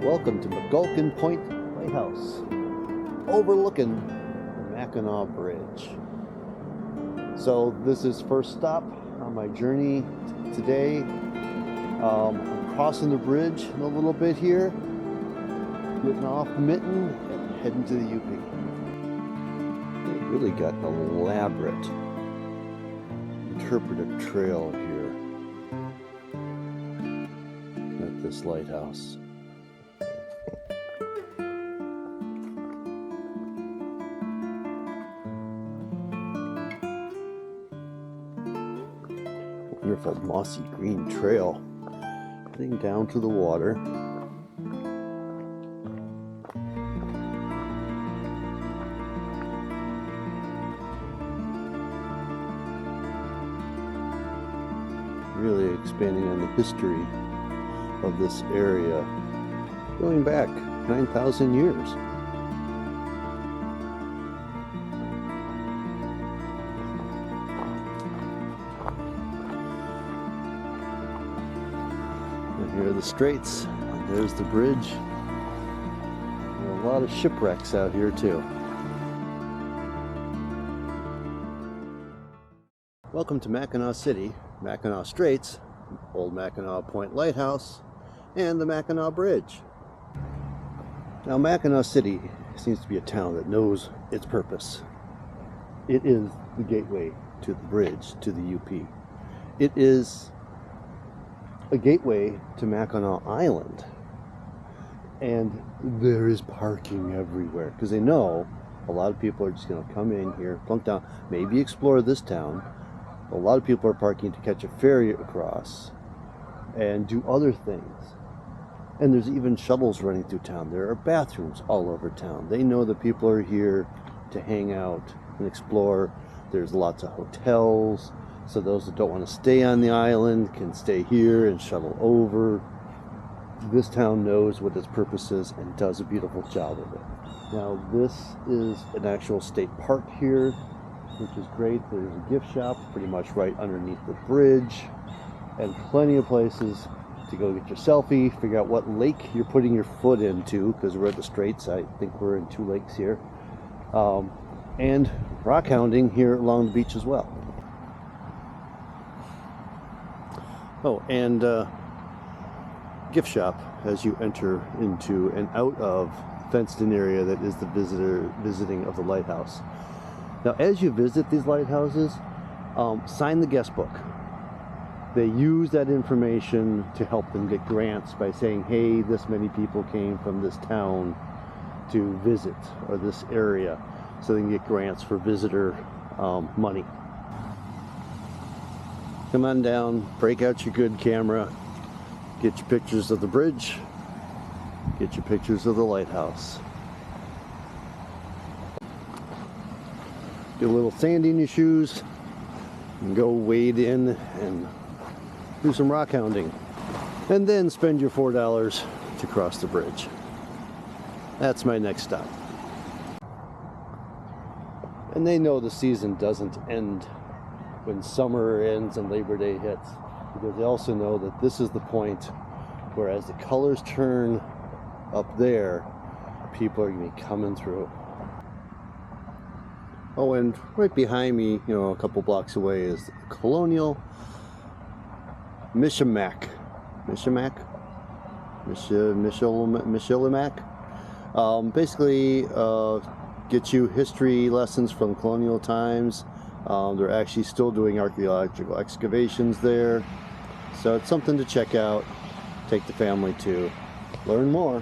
Welcome to McGulpin Point Lighthouse, overlooking the Mackinaw Bridge. So this is first stop on my journey today. I'm crossing the bridge in a little bit here, getting off Mitten and heading to the UP. They really got an elaborate interpretive trail here at this lighthouse. Wonderful mossy green trail heading down to the water. Really expanding on the history of this area going back 9,000 years. Here are the straits, and there's the bridge. There are a lot of shipwrecks out here too. Welcome to Mackinaw City, Mackinaw Straits, Old Mackinaw Point Lighthouse, and the Mackinaw Bridge. Now Mackinaw City seems to be a town that knows its purpose. It is the gateway to the bridge, to the UP. It is a gateway to Mackinac Island, and there is parking everywhere because they know a lot of people are just going to come in here, plunk down, maybe explore this town. A lot of people are parking to catch a ferry across and do other things, and there's even shuttles running through town. There are bathrooms all over town. They know that people are here to hang out and explore. There's lots of hotels, so those that don't want to stay on the island can stay here and shuttle over. This town knows what its purpose is and does a beautiful job of it. Now this is an actual state park here, which is great. There's a gift shop pretty much right underneath the bridge, and plenty of places to go get your selfie, figure out what lake you're putting your foot into, because we're at the Straits. I think we're in 2 lakes here. And rock hounding here along the beach as well. Oh, and gift shop as you enter into and out of fenced-in area that is the visiting of the lighthouse. Now, as you visit these lighthouses, sign the guest book. They use that information to help them get grants by saying, hey, this many people came from this town to visit, or this area, so they can get grants for visitor money. Come on down, break out your good camera, get your pictures of the bridge, get your pictures of the lighthouse. Get a little sand in your shoes and go wade in and do some rock hounding. And then spend your $4 to cross the bridge. That's my next stop. And they know the season doesn't end when summer ends and Labor Day hits, because they also know that this is the point where, as the colors turn up there, people are going to be coming through. Oh, and right behind me, a couple blocks away, is the Colonial Michilimack. Basically, get you history lessons from colonial times. They're actually still doing archaeological excavations there, so it's something to check out. Take the family to learn more.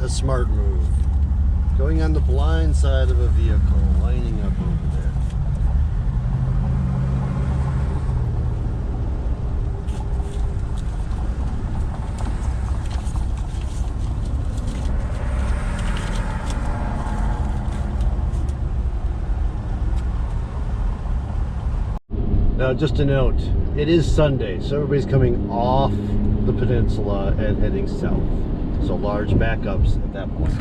a smart move. Going on the blind side of a vehicle, lining up over there. Now, just a note, it is Sunday, so everybody's coming off the peninsula and heading south. So large backups at that point.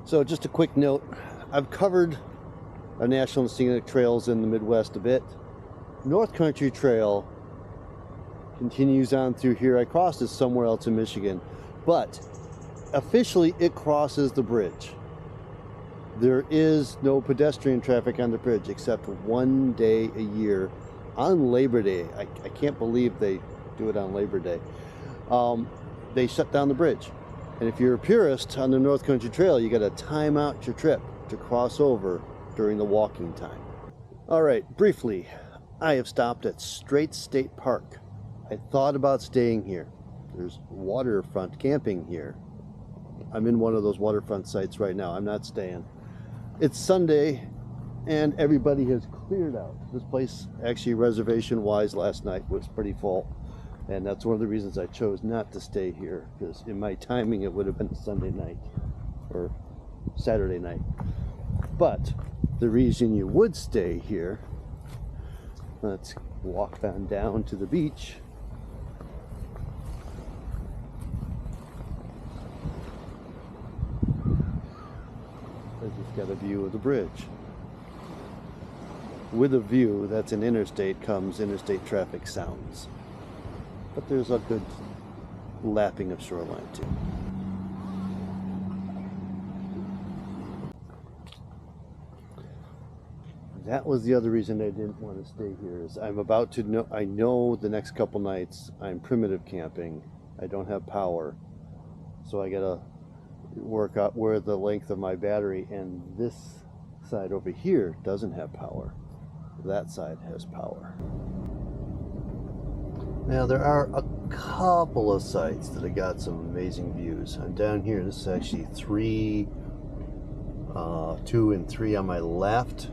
So just a quick note, I've covered our national and scenic trails in the Midwest a bit. North Country Trail continues on through here. I crossed it somewhere else in Michigan, but officially it crosses the bridge. There is no pedestrian traffic on the bridge except one day a year on Labor Day. I can't believe they do it on Labor Day. They shut down the bridge. And if you're a purist on the North Country Trail, you got to time out your trip to cross over during the walking time. All right, briefly, I have stopped at Straits State Park. I thought about staying here. There's waterfront camping here. I'm in one of those waterfront sites right now. I'm not staying. It's Sunday and everybody has cleared out. This place, actually reservation-wise, last night was pretty full. And that's one of the reasons I chose not to stay here, because in my timing it would have been Sunday night or Saturday night. But the reason you would stay here, let's walk on down to the beach. I just got a view of the bridge. With a view that's an interstate comes interstate traffic sounds. But there's a good lapping of shoreline too. That was the other reason I didn't want to stay here, is I'm about to know, I know the next couple nights I'm primitive camping. I don't have power. So I gotta work out where the length of my battery, and this side over here doesn't have power. That side has power. Now there are a couple of sites that have got some amazing views. I'm down here, this is actually 2 and 3 on my left.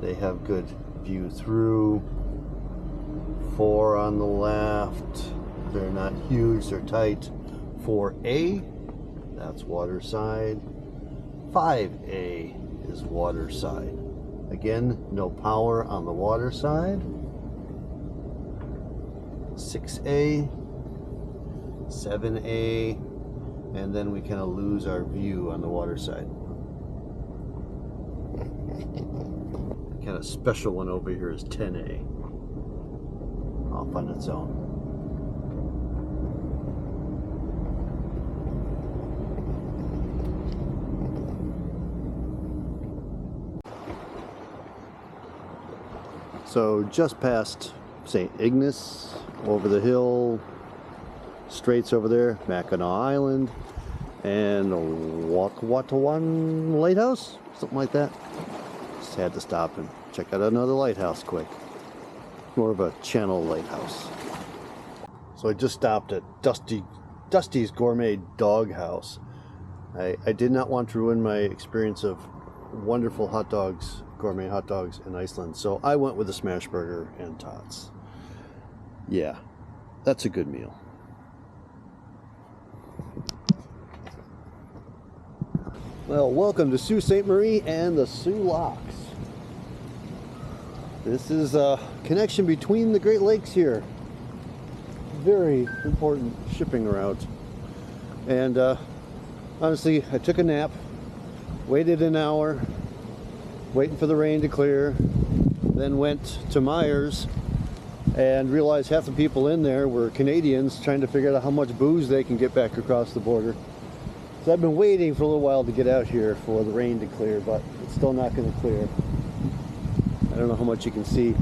They have good view through. 4 on the left. They're not huge, they're tight. 4A, that's waterside. 5A is waterside. Again, no power on the water side. 6A, 7A, and then we kind of lose our view on the water side. The kind of special one over here is 10A, off on its own. So just past St. Ignace, over the hill, Straits over there, Mackinaw Island, and Wawatm Lighthouse, something like that. Just had to stop and check out another lighthouse quick. More of a channel lighthouse. So I just stopped at Dusty's Gourmet Dog House. I did not want to ruin my experience of wonderful hot dogs, gourmet hot dogs in Iceland, so I went with a smash burger and tots. Yeah, that's a good meal. Well, welcome to Sault Ste. Marie and the Soo Locks. This is a connection between the Great Lakes here. Very important shipping route. And honestly, I took a nap, waited an hour, waiting for the rain to clear, then went to Myers and realized half the people in there were Canadians trying to figure out how much booze they can get back across the border. So I've been waiting for a little while to get out here for the rain to clear, but it's still not going to clear. I don't know how much you can see.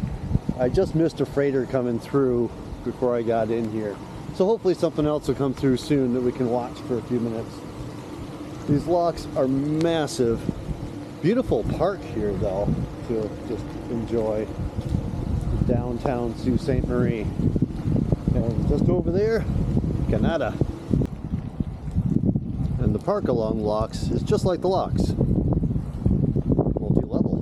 I just missed a freighter coming through before I got in here. So hopefully something else will come through soon that we can watch for a few minutes. These locks are massive. Beautiful park here though to just enjoy. Downtown Sault Ste. Marie. And just over there, Canada. And the park along the locks is just like the locks. Multi-level.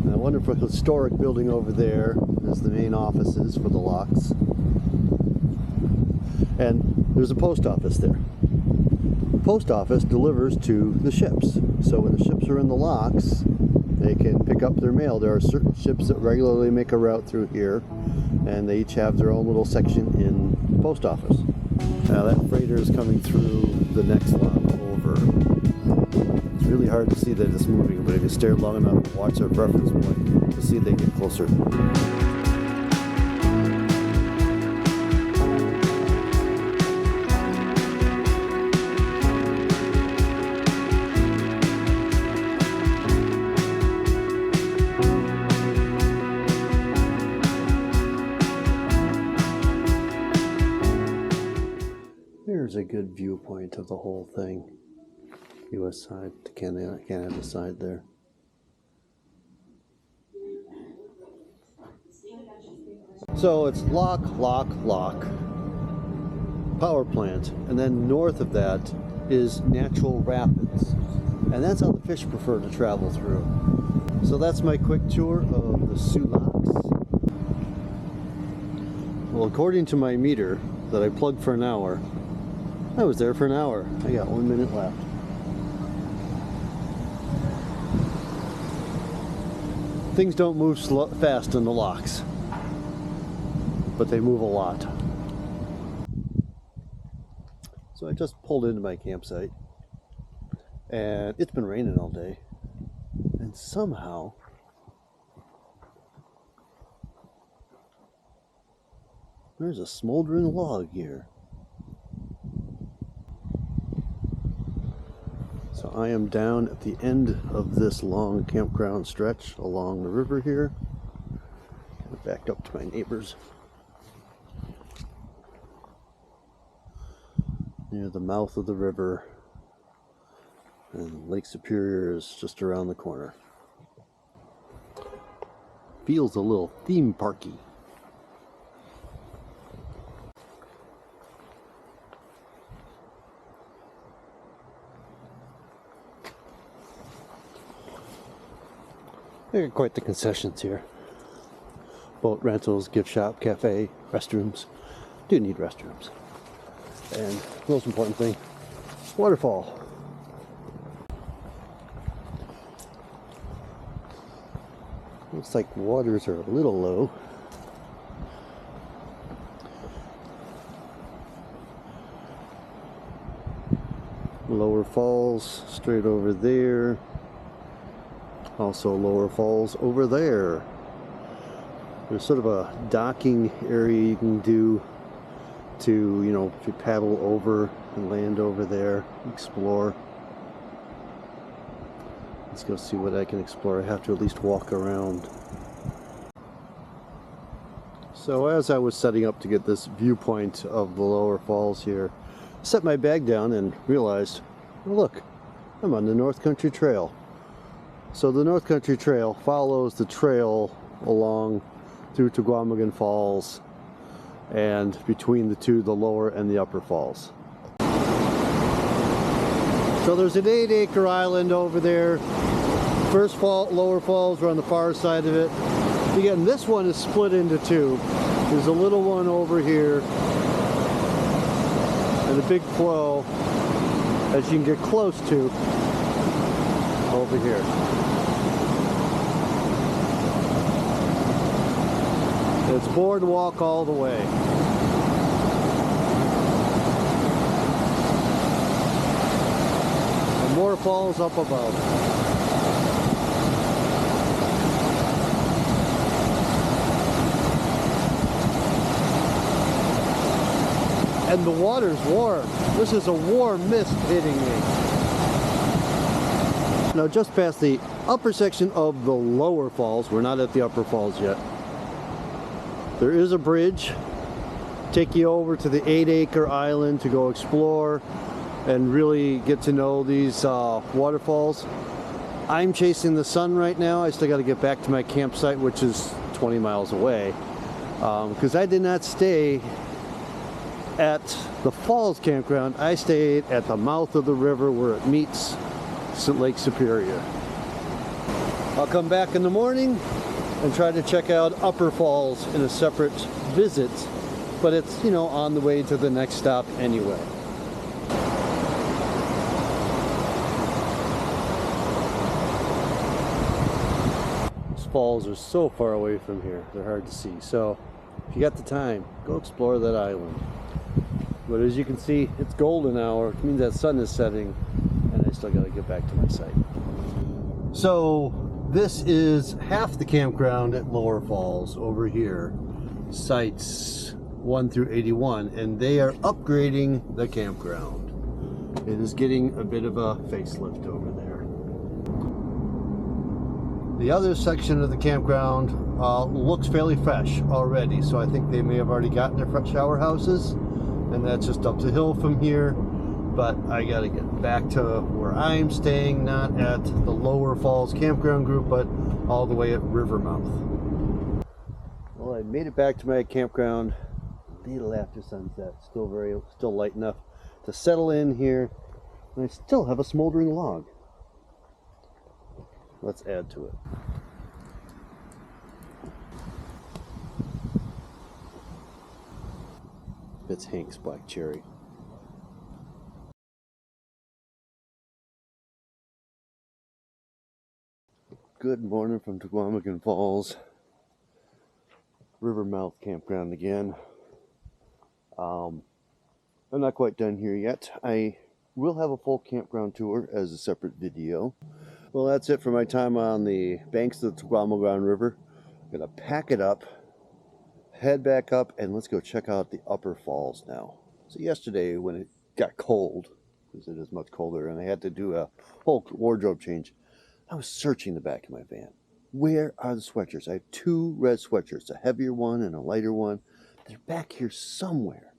And a wonderful historic building over there is the main offices for the locks. And there's a post office there. The post office delivers to the ships. So when the ships are in the locks, they can pick up their mail. There are certain ships that regularly make a route through here, and they each have their own little section in the post office. Now that freighter is coming through the next lock over. It's really hard to see that it's moving, but if you stare long enough and watch our reference point, you'll see they get closer. Here's a good viewpoint of the whole thing. US side to Canada side there. So it's lock, power plant, and then north of that is natural rapids. And that's how the fish prefer to travel through. So that's my quick tour of the Soo Locks. Well, according to my meter that I plugged for an hour, I was there for an hour. I got 1 minute left. Things don't move fast in the locks, but they move a lot. So I just pulled into my campsite, and it's been raining all day, and somehow there's a smoldering log here. So I am down at the end of this long campground stretch along the river here. I backed up to my neighbors. Near the mouth of the river, and Lake Superior is just around the corner. Feels a little theme parky. They got quite the concessions here. Boat rentals, gift shop, cafe, restrooms. Do need restrooms. And most important thing, waterfall. Looks like waters are a little low. Lower falls straight over there. Also lower falls over there. There's sort of a docking area you can do to, you know, if you paddle over and land over there, explore. Let's go see what I can explore. I have to at least walk around. So as I was setting up to get this viewpoint of the lower falls here, I set my bag down and realized, oh look, I'm on the North Country Trail. So the North Country Trail follows the trail along through Tahquamenon Falls, and between the two, the lower and the upper falls. So there's an 8-acre island over there. First fall, lower falls are on the far side of it. Again, this one is split into two. There's a little one over here, and a big flow, as you can get close to, over here. It's boardwalk all the way. And more falls up above. And the water's warm. This is a warm mist hitting me. Now just past the upper section of the lower falls, we're not at the upper falls yet. There is a bridge, take you over to the 8-acre island to go explore and really get to know these waterfalls. I'm chasing the sun right now. I still got to get back to my campsite, which is 20 miles away, because I did not stay At the Falls Campground, I stayed at the mouth of the river where it meets Lake Superior. I'll come back in the morning and try to check out Upper Falls in a separate visit, but it's, you know, on the way to the next stop anyway. These falls are so far away from here, they're hard to see. So if you got the time, go explore that island. But as you can see, it's golden hour, which means that sun is setting, and I still got to get back to my site. So this is half the campground at Lower Falls over here, sites 1 through 81, and they are upgrading the campground. It is getting a bit of a facelift over there. The other section of the campground looks fairly fresh already, so I think they may have already gotten their front shower houses, and that's just up the hill from here. But I gotta get back to where I'm staying, not at the Lower Falls Campground group, but all the way at Rivermouth. Well, I made it back to my campground a little after sunset. Still light enough to settle in here, and I still have a smoldering log. Let's add to it. It's Hank's Black Cherry. Good morning from Tahquamenon Falls, Rivermouth Campground again. I'm not quite done here yet. I will have a full campground tour as a separate video. Well, that's it for my time on the banks of the Tahquamenon River. I'm gonna pack it up, head back up, and let's go check out the Upper Falls now. So yesterday when it got cold, because it is much colder, and I had to do a whole wardrobe change, I was searching the back of my van. Where are the sweatshirts? I have 2 red sweatshirts, a heavier one and a lighter one. They're back here somewhere.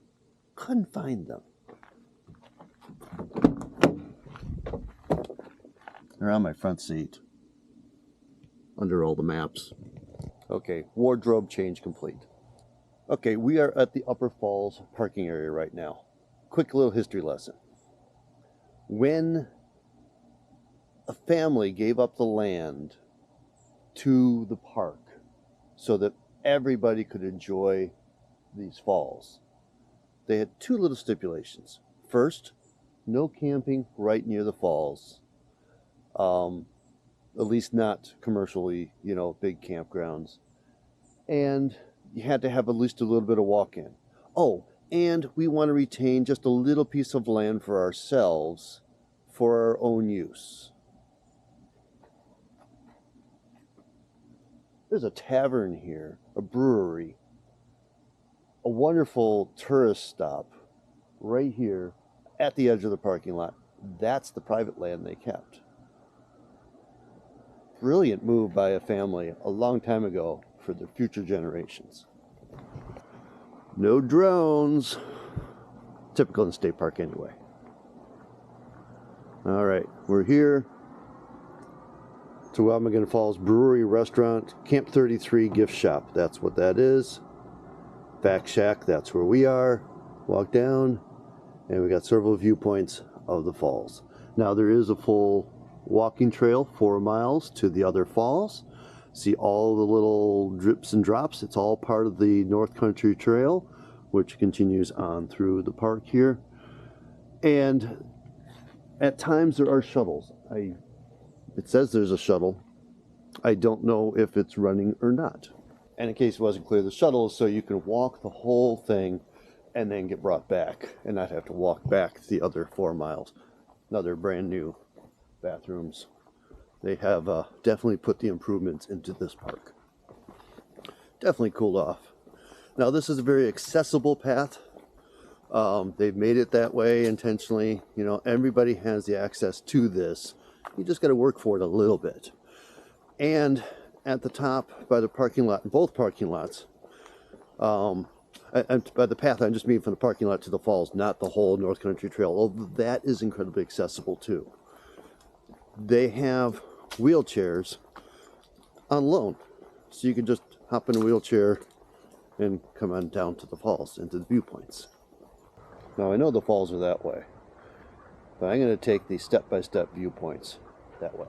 Couldn't find them. They're on my front seat, under all the maps. Okay, wardrobe change complete. Okay, we are at the Upper Falls parking area right now. Quick little history lesson. When a family gave up the land to the park so that everybody could enjoy these falls, they had 2 little stipulations. First, no camping right near the falls, at least not commercially, you know, big campgrounds, and you had to have at least a little bit of walk-in. Oh, and we want to retain just a little piece of land for ourselves for our own use. There's a tavern here, a brewery, a wonderful tourist stop right here at the edge of the parking lot. That's the private land they kept. Brilliant move by a family a long time ago for their future generations. No drones. Typical in the state park anyway. All right, we're here. Tahquamenon Falls Brewery Restaurant, Camp 33 Gift Shop. That's what that is. Back Shack, that's where we are. Walk down, and we got several viewpoints of the falls. Now there is a full walking trail, 4 miles to the other falls. See all the little drips and drops. It's all part of the North Country Trail, which continues on through the park here. And at times there are shuttles. It says there's a shuttle. I don't know if it's running or not. And in case it wasn't clear, the shuttle is so you can walk the whole thing and then get brought back and not have to walk back the other 4 miles. Another brand new bathrooms. They have definitely put the improvements into this park. Definitely cooled off. Now this is a very accessible path. They've made it that way intentionally. You know, everybody has the access to this. You just got to work for it a little bit. And at the top by the parking lot, in both parking lots, and by the path I just mean from the parking lot to the falls, not the whole North Country Trail, although that is incredibly accessible too. They have wheelchairs on loan, so you can just hop in a wheelchair and come on down to the falls, into the viewpoints. Now I know the falls are that way, but I'm going to take the step-by-step viewpoints that way.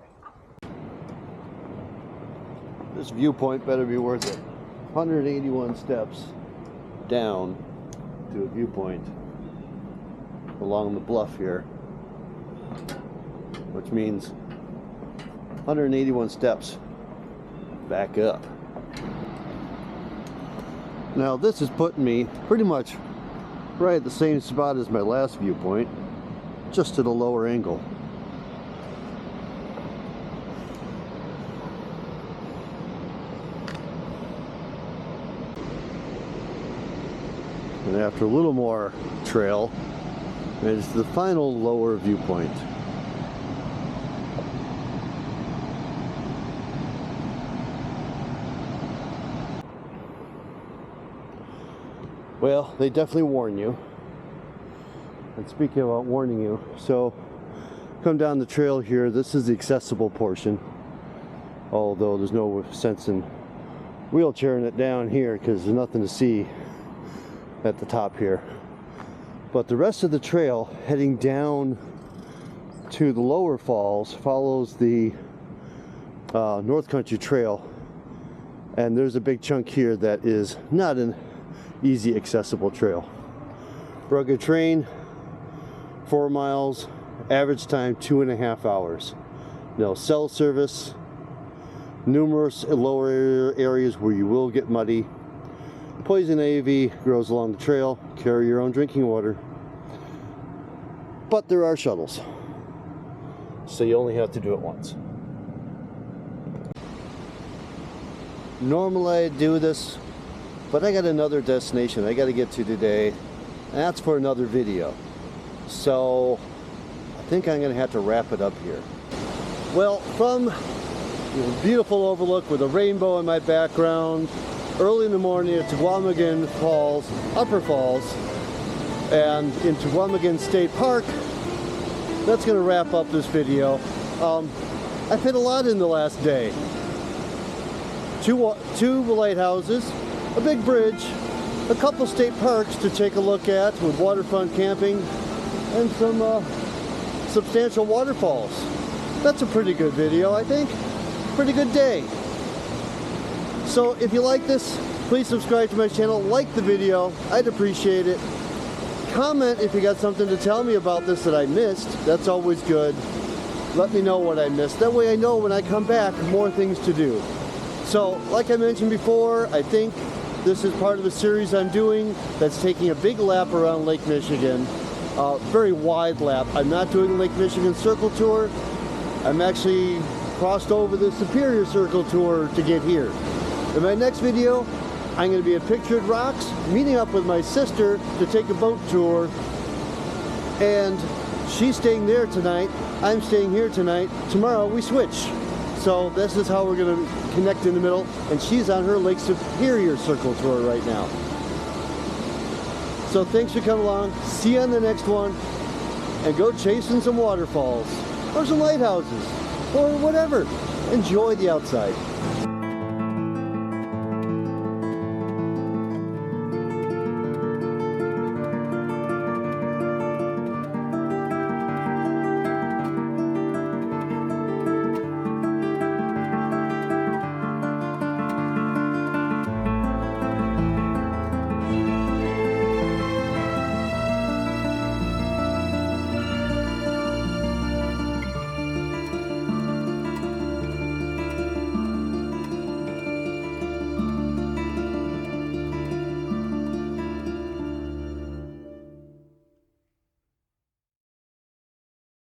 This viewpoint better be worth it. 181 steps down to a viewpoint along the bluff here, which means 181 steps back up. Now this is putting me pretty much right at the same spot as my last viewpoint, just at a lower angle. And after a little more trail, is the final lower viewpoint. Well, they definitely warn you. And speaking about warning you, so come down the trail here. This is the accessible portion, although there's no sense in wheelchairing it down here because there's nothing to see at the top here. But the rest of the trail heading down to the lower falls follows the North Country Trail, and there's a big chunk here that is not an easy accessible trail. Rugged terrain, 4 miles, average time 2.5 hours. No cell service, numerous lower areas where you will get muddy. Poison ivy grows along the trail. Carry your own drinking water. But there are shuttles, so you only have to do it once. Normally I do this, but I got another destination I got to get to today, and that's for another video. So I think I'm going to have to wrap it up here. Well, from the beautiful overlook with a rainbow in my background, early in the morning at Tahquamenon Falls, Upper Falls, and into Tahquamenon State Park, that's going to wrap up this video. I've hit a lot in the last day. Two lighthouses, a big bridge, a couple state parks to take a look at with waterfront camping, and some substantial waterfalls. That's a pretty good video, I think. Pretty good day. So if you like this, please subscribe to my channel, like the video, I'd appreciate it. Comment if you got something to tell me about this that I missed. That's always good. Let me know what I missed. That way I know when I come back, more things to do. So, like I mentioned before, I think this is part of a series I'm doing that's taking a big lap around Lake Michigan. Very wide lap. I'm not doing a Lake Michigan Circle Tour. I'm actually crossed over the Superior Circle Tour to get here. In my next video, I'm going to be at Pictured Rocks, meeting up with my sister to take a boat tour. And she's staying there tonight. I'm staying here tonight. Tomorrow we switch. So this is how we're going to connect in the middle. And she's on her Lake Superior Circle Tour right now. So thanks for coming along. See you on the next one. And go chasing some waterfalls. Or some lighthouses. Or whatever. Enjoy the outside.